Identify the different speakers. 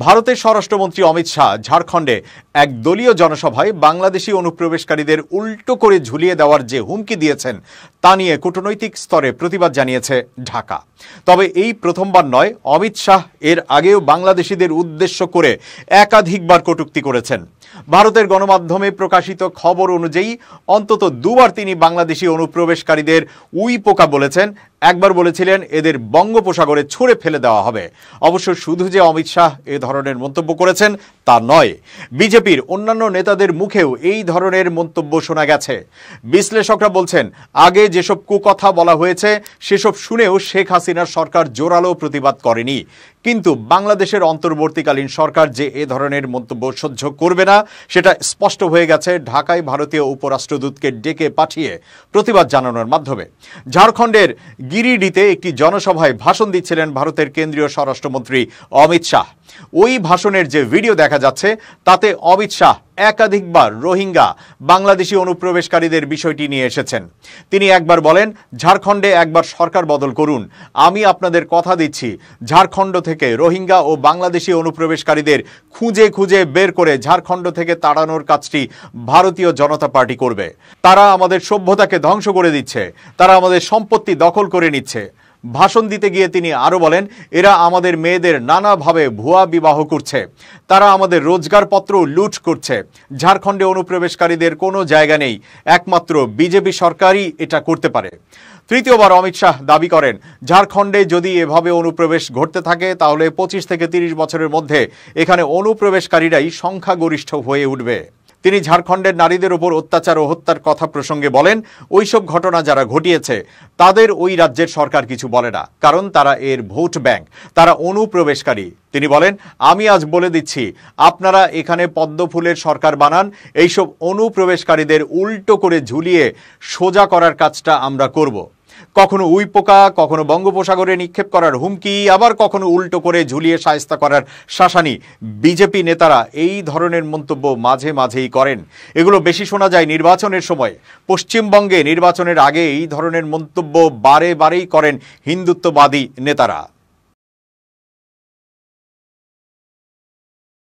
Speaker 1: ভারতের স্বরাষ্ট্রমন্ত্রী অমিত শাহ ঝাড়খণ্ডে এক দলীয় জনসভায় বাংলাদেশি অনুপ্রবেশকারীদের উল্টো করে ঝুলিয়ে দেওয়ার যে হুমকি দিয়েছেন তা নিয়ে কূটনৈতিক স্তরে প্রতিবাদ জানিয়েছে ঢাকা। তবে এই প্রথমবার নয়, অমিত শাহ এর আগেও বাংলাদেশিদের উদ্দেশ্য করে একাধিকবার কটূক্তি করেছেন। ভারতের গণমাধ্যমে প্রকাশিত খবর অনুযায়ী অন্তত দুবার তিনি বাংলাদেশি অনুপ্রবেশকারীদের উই পোকা বলেছেন। একবার বলেছিলেন এদের বঙ্গোপসাগরে ছুঁড়ে ফেলে দেওয়া হবে। অবশ্য শুধু যে অমিত শাহ এ ধরনের মন্তব্য করেছেন তা নয়, বিজেপির অন্যান্য নেতাদের মুখেও এই ধরনের মন্তব্য শোনা গেছে। বিশ্লেষকরা বলছেন, আগে যেসব কুকথা বলা হয়েছে সেসব শুনেও শেখ হাসিনার সরকার জোরালো প্রতিবাদ করেনি, কিন্তু বাংলাদেশের অন্তর্বর্তীকালীন সরকার যে এ ধরনের মন্তব্য সহ্য করবে না সেটা স্পষ্ট হয়ে গেছে ঢাকায় ভারতীয় উপরাষ্ট্রদূতকে ডেকে পাঠিয়ে প্রতিবাদ জানানোর মাধ্যমে। ঝাড়খণ্ডের গিরিডিতে একটি জনসভায় ভাষণ দিচ্ছিলেন ভারতের কেন্দ্রীয় স্বরাষ্ট্রমন্ত্রী অমিত শাহ। ওই ভাষণের যে ভিডিও দেখা যাচ্ছে তাতে অমিত শাহ একাধিকবার রোহিঙ্গা বাংলাদেশি অনুপ্রবেশকারীদের বিষয়টি নিয়ে এসেছেন। তিনি একবার বলেন, ঝাড়খণ্ডে একবার সরকার বদল করুন, আমি আপনাদের কথা দিচ্ছি ঝাড়খণ্ড থেকে রোহিঙ্গা ও বাংলাদেশি অনুপ্রবেশকারীদের খুঁজে খুঁজে বের করে ঝাড়খণ্ড থেকে তাড়ানোর কাজটি ভারতীয় জনতা পার্টি করবে। তারা আমাদের সভ্যতাকে ধ্বংস করে দিচ্ছে, তারা আমাদের সম্পত্তি দখল করে নিচ্ছে। ভাষণ দিতে গিয়ে তিনি আরো বলেন, এরা আমাদের মেয়েদের নানাভাবে ভুয়া বিবাহ করছে, তারা আমাদের রোজগারপত্র লুট করছে। ঝাড়খণ্ডে অনুপ্রবেশকারীদের কোনো জায়গা নেই, একমাত্র বিজেপি সরকারই এটা করতে পারে। তৃতীয়বার অমিত শাহ দাবি করেন, ঝাড়খণ্ডে যদি এভাবে অনুপ্রবেশ ঘটতে থাকে তাহলে 25 থেকে 30 বছরের মধ্যে এখানে অনুপ্রবেশকারীরাই সংখ্যাগরিষ্ঠ হয়ে উঠবে। তিনি ঝাড়খণ্ডের নারীদের উপর অত্যাচার ও হত্যার কথা প্রসঙ্গে বলেন, ওইসব ঘটনা যারা ঘটিয়েছে তাদের ওই রাজ্যের সরকার কিছু বলে না, কারণ তারা এর ভোট ব্যাংক, তারা অনুপ্রবেশকারী। তিনি বলেন, আমি আজ বলে দিচ্ছি, আপনারা এখানে পদ্মফুলের সরকার বানান, এইসব অনুপ্রবেশকারীদের উল্টো করে ঝুলিয়ে সোজা করার কাজটা আমরা করব। কখনো উই পোকা, কখনো বঙ্গোপসাগরে নিক্ষেপ করার হুমকি, আবার কখনো উল্টো করে ঝুলিয়ে শায়েস্তা করার শাসানি। বিজেপি নেতারা এই ধরনের মন্তব্য মাঝে মাঝেই করেন। এগুলো বেশি শোনা যায় নির্বাচনের সময়। পশ্চিমবঙ্গে নির্বাচনের আগে এই ধরনের মন্তব্য বারে বারেই করেন হিন্দুত্ববাদী নেতারা।